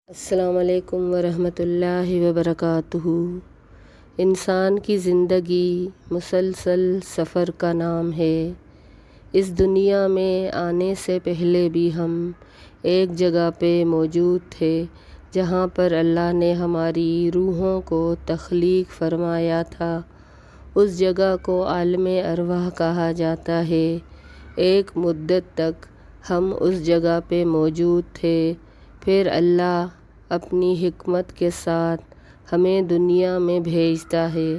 السلام علیکم ورحمۃ اللہ وبرکاتہ۔ انسان کی زندگی مسلسل سفر کا نام ہے۔ اس دنیا میں آنے سے پہلے بھی ہم ایک جگہ پہ موجود تھے جہاں پر اللہ نے ہماری روحوں کو تخلیق فرمایا تھا۔ اس جگہ کو عالم ارواح کہا جاتا ہے۔ ایک مدت تک ہم اس جگہ پہ موجود تھے، پھر اللہ اپنی حکمت کے ساتھ ہمیں دنیا میں بھیجتا ہے۔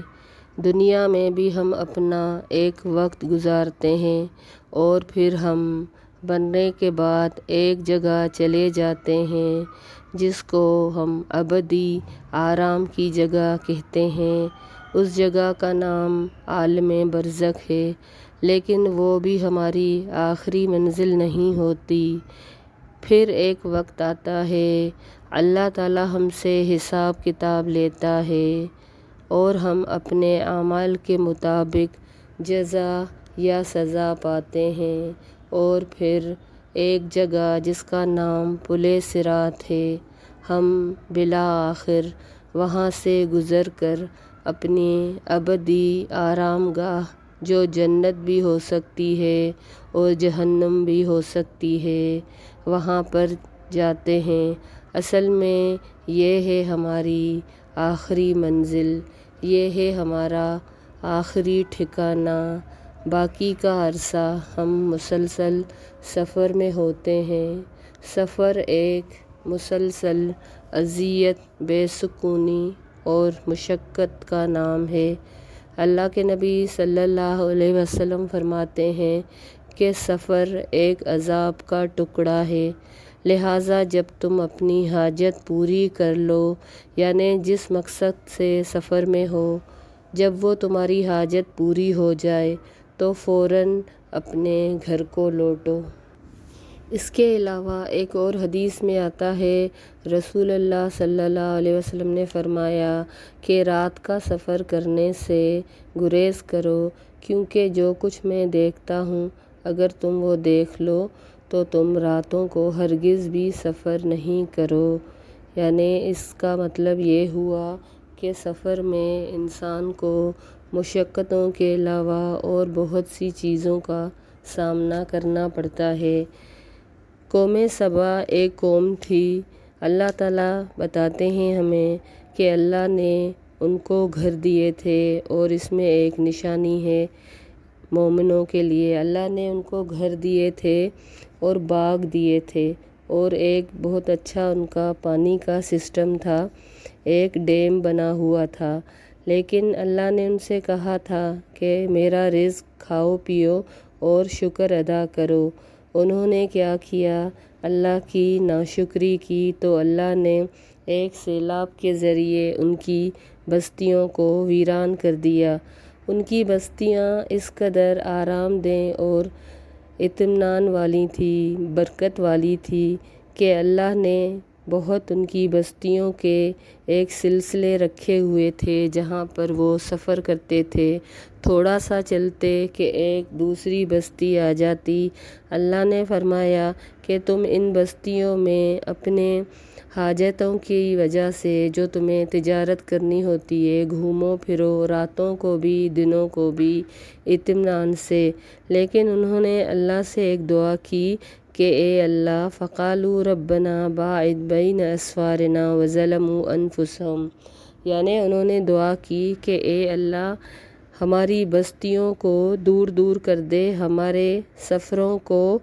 دنیا میں بھی ہم اپنا ایک وقت گزارتے ہیں اور پھر ہم مرنے کے بعد ایک جگہ چلے جاتے ہیں جس کو ہم ابدی آرام کی جگہ کہتے ہیں۔ اس جگہ کا نام عالم برزخ ہے، لیکن وہ بھی ہماری آخری منزل نہیں ہوتی۔ پھر ایک وقت آتا ہے، اللہ تعالیٰ ہم سے حساب کتاب لیتا ہے اور ہم اپنے اعمال کے مطابق جزا یا سزا پاتے ہیں، اور پھر ایک جگہ جس کا نام پل صراط ہے، ہم بالآخر وہاں سے گزر کر اپنی ابدی آرام گاہ جو جنت بھی ہو سکتی ہے اور جہنم بھی ہو سکتی ہے، وہاں پر جاتے ہیں۔ اصل میں یہ ہے ہماری آخری منزل، یہ ہے ہمارا آخری ٹھکانہ۔ باقی کا عرصہ ہم مسلسل سفر میں ہوتے ہیں۔ سفر ایک مسلسل اذیت، بے سکونی اور مشقت کا نام ہے۔ اللہ کے نبی صلی اللہ علیہ وسلم فرماتے ہیں کہ سفر ایک عذاب کا ٹکڑا ہے، لہٰذا جب تم اپنی حاجت پوری کر لو، یعنی جس مقصد سے سفر میں ہو، جب وہ تمہاری حاجت پوری ہو جائے تو فوراً اپنے گھر کو لوٹو۔ اس کے علاوہ ایک اور حدیث میں آتا ہے، رسول اللہ صلی اللہ علیہ وسلم نے فرمایا کہ رات کا سفر کرنے سے گریز کرو، کیونکہ جو کچھ میں دیکھتا ہوں اگر تم وہ دیکھ لو تو تم راتوں کو ہرگز بھی سفر نہیں کرو۔ یعنی اس کا مطلب یہ ہوا کہ سفر میں انسان کو مشقتوں کے علاوہ اور بہت سی چیزوں کا سامنا کرنا پڑتا ہے۔ قوم سبا ایک قوم تھی۔ اللہ تعالیٰ بتاتے ہیں ہمیں کہ اللہ نے ان کو گھر دیے تھے، اور اس میں ایک نشانی ہے مومنوں کے لیے۔ اللہ نے ان کو گھر دیے تھے اور باغ دیے تھے، اور ایک بہت اچھا ان کا پانی کا سسٹم تھا، ایک ڈیم بنا ہوا تھا۔ لیکن اللہ نے ان سے کہا تھا کہ میرا رزق کھاؤ پیو اور شکر ادا کرو۔ انہوں نے کیا کیا؟ اللہ کی ناشکری کی، تو اللہ نے ایک سیلاب کے ذریعے ان کی بستیوں کو ویران کر دیا۔ ان کی بستیاں اس قدر آرام دہ اور اطمینان والی تھیں، برکت والی تھیں کہ اللہ نے بہت ان کی بستیوں کے ایک سلسلے رکھے ہوئے تھے جہاں پر وہ سفر کرتے تھے۔ تھوڑا سا چلتے کہ ایک دوسری بستی آ جاتی۔ اللہ نے فرمایا کہ تم ان بستیوں میں اپنے حاجتوں کی وجہ سے جو تمہیں تجارت کرنی ہوتی ہے گھومو پھرو، راتوں کو بھی دنوں کو بھی اطمینان سے۔ لیکن انہوں نے اللہ سے ایک دعا کی کہ اے اللہ، فقالوا ربنا باعد بین اسفارنا وظلموا انفسہم، یعنی انہوں نے دعا کی کہ اے اللہ ہماری بستیوں کو دور دور کر دے، ہمارے سفروں کو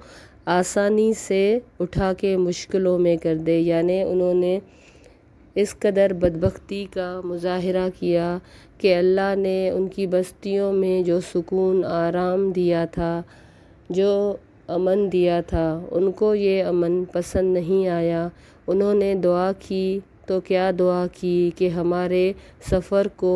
آسانی سے اٹھا کے مشکلوں میں کر دے۔ یعنی انہوں نے اس قدر بدبختی کا مظاہرہ کیا کہ اللہ نے ان کی بستیوں میں جو سکون آرام دیا تھا، جو امن دیا تھا، ان کو یہ امن پسند نہیں آیا۔ انہوں نے دعا کی تو کیا دعا کی کہ ہمارے سفر کو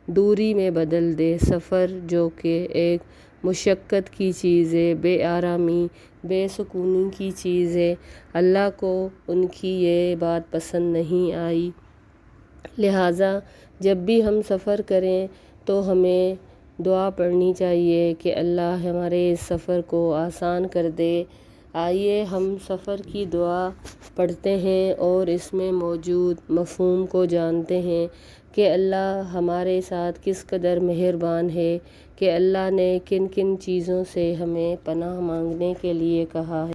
دوری میں بدل دے، سفر جو کہ ایک مشقت کی چیز ہے، بے آرامی بے سکونی کی چیز ہے، اللہ کو ان کی یہ بات پسند نہیں آئی۔ لہٰذا جب بھی ہم سفر کریں تو ہمیں دعا پڑھنی چاہیے کہ اللہ ہمارے اس سفر کو آسان کر دے، آئیے ہم سفر کی دعا پڑھتے ہیں اور اس میں موجود مفہوم کو جانتے ہیں کہ اللہ ہمارے ساتھ کس قدر مہربان ہے، کہ اللہ نے کن کن چیزوں سے ہمیں پناہ مانگنے کے لیے کہا ہے۔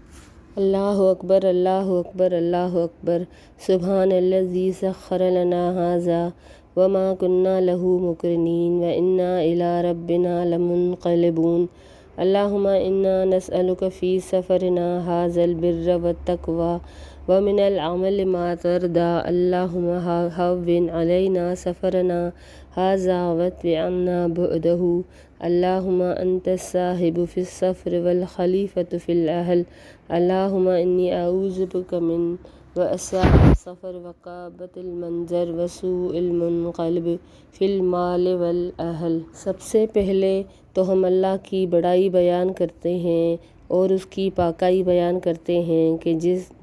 اللہ اکبر، اللہ اکبر، اللہ اکبر، سبحان الذی سخر لنا ھذا وما كنا له مقرنین وإنا إلی ربنا لمنقلبون۔ اللہم انا نسألک فی سفرنا ھذا البر والتقوی ومن العمل ما ترضی۔ اللہم ھون علینا سفرنا ھذا واطوِ عنا بعدہ۔ اللہم انت الصاحب فی السفر والخلیفۃ فی الأہل۔ اللہم انی اعوذ بک من وعثاء السفر وکآبۃ المنظر وسوء المنقلب فی المال والأہل۔ سب سے پہلے تو ہم اللہ کی بڑائی بیان کرتے ہیں اور اس کی پاکائی بیان کرتے ہیں کہ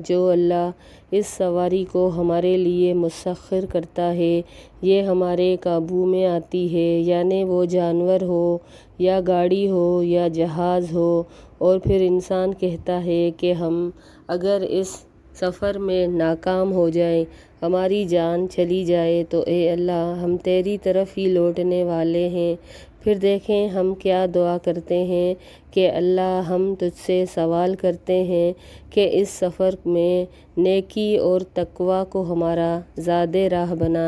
جو اللہ اس سواری کو ہمارے لیے مسخر کرتا ہے یہ ہمارے قابو میں آتی ہے، یعنی وہ جانور ہو یا گاڑی ہو یا جہاز ہو، اور پھر انسان کہتا ہے کہ ہم اگر اس سفر میں ناکام ہو جائیں، ہماری جان چلی جائے تو اے اللہ ہم تیری طرف ہی لوٹنے والے ہیں۔ پھر دیکھیں ہم کیا دعا کرتے ہیں کہ اللہ ہم تجھ سے سوال کرتے ہیں کہ اس سفر میں نیکی اور تقوی کو ہمارا زاد راہ بنا،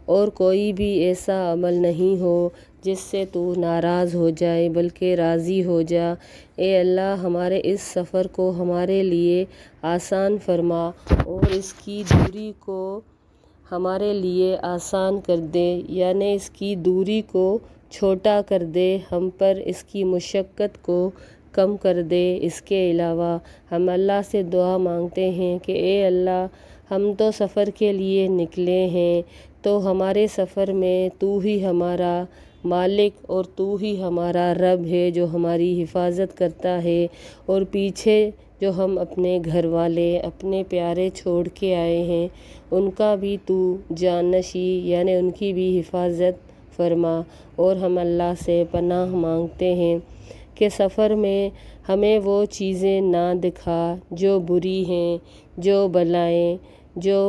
اور کوئی بھی ایسا عمل نہیں ہو جس سے تو ناراض ہو جائے بلکہ راضی ہو جا۔ اے اللہ ہمارے اس سفر کو ہمارے لیے آسان فرما اور اس کی دوری کو ہمارے لیے آسان کر دے، یعنی اس کی دوری کو چھوٹا کر دے، ہم پر اس کی مشقت کو کم کر دے۔ اس کے علاوہ ہم اللہ سے دعا مانگتے ہیں کہ اے اللہ ہم تو سفر کے لیے نکلے ہیں، تو ہمارے سفر میں تو ہی ہمارا مالک اور تو ہی ہمارا رب ہے جو ہماری حفاظت کرتا ہے، اور پیچھے جو ہم اپنے گھر والے اپنے پیارے چھوڑ کے آئے ہیں ان کا بھی تو جانشیں یعنی ان کی بھی حفاظت فرما۔ اور ہم اللہ سے پناہ مانگتے ہیں کہ سفر میں ہمیں وہ چیزیں نہ دکھا جو بری ہیں، جو بلائیں، جو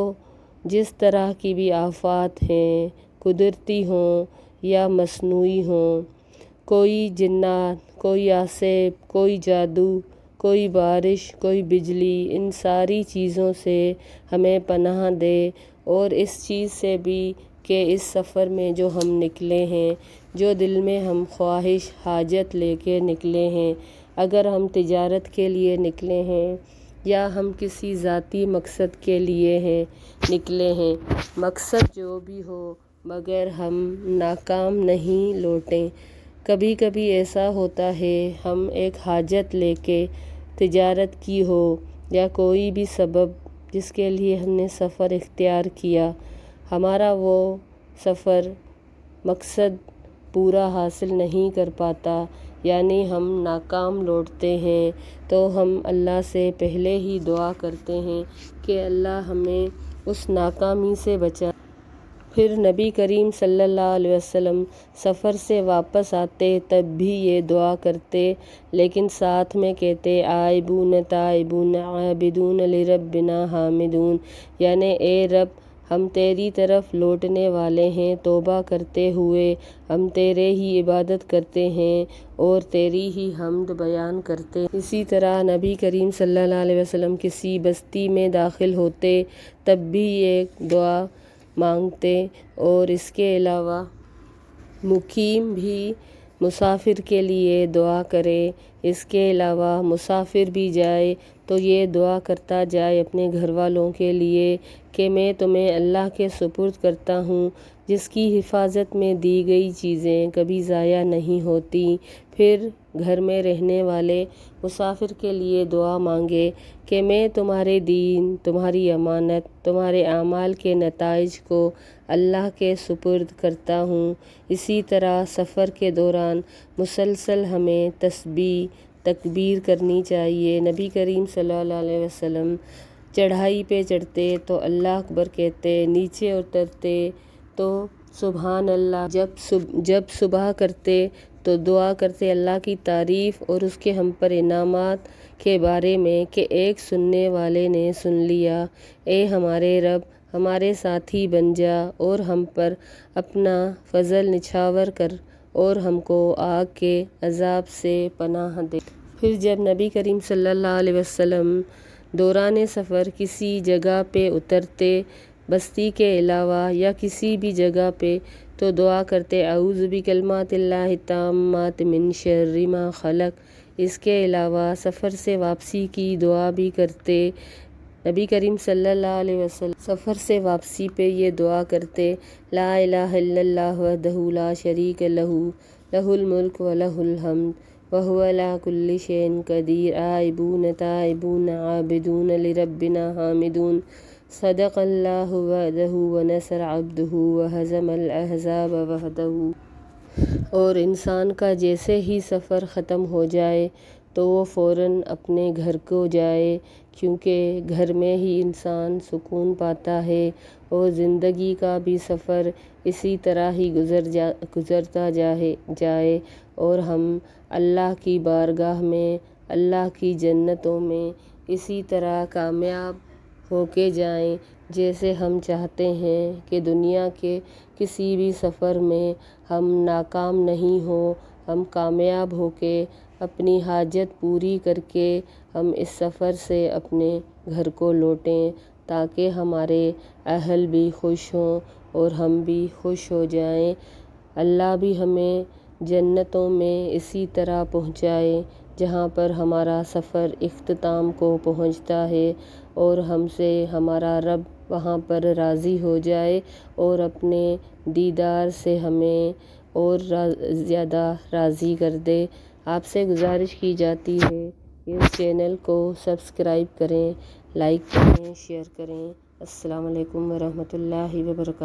جس طرح کی بھی آفات ہیں، قدرتی ہوں یا مصنوعی ہوں، کوئی جنات، کوئی عصیب، کوئی جادو، کوئی بارش، کوئی بجلی، ان ساری چیزوں سے ہمیں پناہ دے، اور اس چیز سے بھی کہ اس سفر میں جو ہم نکلے ہیں، جو دل میں ہم خواہش حاجت لے کے نکلے ہیں، اگر ہم تجارت کے لیے نکلے ہیں یا ہم کسی ذاتی مقصد کے لیے نکلے ہیں، مقصد جو بھی ہو مگر ہم ناکام نہیں لوٹیں۔ کبھی کبھی ایسا ہوتا ہے ہم ایک حاجت لے کے تجارت کی ہو یا کوئی بھی سبب جس کے لیے ہم نے سفر اختیار کیا، ہمارا وہ سفر مقصد پورا حاصل نہیں کر پاتا، یعنی ہم ناکام لوٹتے ہیں، تو ہم اللہ سے پہلے ہی دعا کرتے ہیں کہ اللہ ہمیں اس ناکامی سے بچا۔ پھر نبی کریم صلی اللہ علیہ وسلم سفر سے واپس آتے تب بھی یہ دعا کرتے، لیکن ساتھ میں کہتے آئبون تائبون عابدون لربنا حامدون، یعنی اے رب ہم تیری طرف لوٹنے والے ہیں، توبہ کرتے ہوئے ہم تیرے ہی عبادت کرتے ہیں اور تیری ہی حمد بیان کرتے ہیں۔ اسی طرح نبی کریم صلی اللہ علیہ وسلم کسی بستی میں داخل ہوتے تب بھی یہ دعا مانگتے، اور اس کے علاوہ مقیم بھی مسافر کے لیے دعا کرے۔ اس کے علاوہ مسافر بھی جائے تو یہ دعا کرتا جائے اپنے گھر والوں کے لیے کہ میں تمہیں اللہ کے سپرد کرتا ہوں جس کی حفاظت میں دی گئی چیزیں کبھی ضائع نہیں ہوتی۔ پھر گھر میں رہنے والے مسافر کے لیے دعا مانگے کہ میں تمہارے دین، تمہاری امانت، تمہارے اعمال کے نتائج کو اللہ کے سپرد کرتا ہوں۔ اسی طرح سفر کے دوران مسلسل ہمیں تسبیح تکبیر کرنی چاہیے۔ نبی کریم صلی اللہ علیہ وسلم چڑھائی پہ چڑھتے تو اللہ اکبر کہتے، نیچے اترتے تو سبحان اللہ، جب صبح کرتے تو دعا کرتے اللہ کی تعریف اور اس کے ہم پر انعامات کے بارے میں کہ ایک سننے والے نے سن لیا، اے ہمارے رب، ہمارے ساتھی بن جا اور ہم پر اپنا فضل نچھاور کر اور ہم کو آگ کے عذاب سے پناہ دے۔ پھر جب نبی کریم صلی اللہ علیہ وسلم دوران سفر کسی جگہ پہ اترتے، بستی کے علاوہ یا کسی بھی جگہ پہ، تو دعا کرتے اعوذ بکلمات اللہ التامات من شر ما خلق۔ اس کے علاوہ سفر سے واپسی کی دعا بھی کرتے۔ نبی کریم صلی اللہ علیہ وسلم سفر سے واپسی پہ یہ دعا کرتے، لا الہ الا اللہ وحدہ لا شریک لہ، لہ الملک و لہ الحمد وہو علی کل شیء قدیر، آئبون تائبون عابدون لربنا حامدون، صدق اللہ وعدہ ونصر عبدہ وہزم الاحزاب وحدہ۔ اور انسان کا جیسے ہی سفر ختم ہو جائے تو وہ فوراً اپنے گھر کو جائے، کیونکہ گھر میں ہی انسان سکون پاتا ہے، اور زندگی کا بھی سفر اسی طرح ہی گزرتا جائے اور ہم اللہ کی بارگاہ میں، اللہ کی جنتوں میں اسی طرح کامیاب ہو کے جائیں جیسے ہم چاہتے ہیں کہ دنیا کے کسی بھی سفر میں ہم ناکام نہیں ہوں، ہم کامیاب ہو کے اپنی حاجت پوری کر کے ہم اس سفر سے اپنے گھر کو لوٹیں، تاکہ ہمارے اہل بھی خوش ہوں اور ہم بھی خوش ہو جائیں۔ اللہ بھی ہمیں جنتوں میں اسی طرح پہنچائے جہاں پر ہمارا سفر اختتام کو پہنچتا ہے، اور ہم سے ہمارا رب وہاں پر راضی ہو جائے اور اپنے دیدار سے ہمیں اور زیادہ راضی کر دے۔ آپ سے گزارش کی جاتی ہے کہ اس چینل کو سبسکرائب کریں، لائک کریں، شیئر کریں۔ السلام علیکم ورحمۃ اللہ وبرکاتہ۔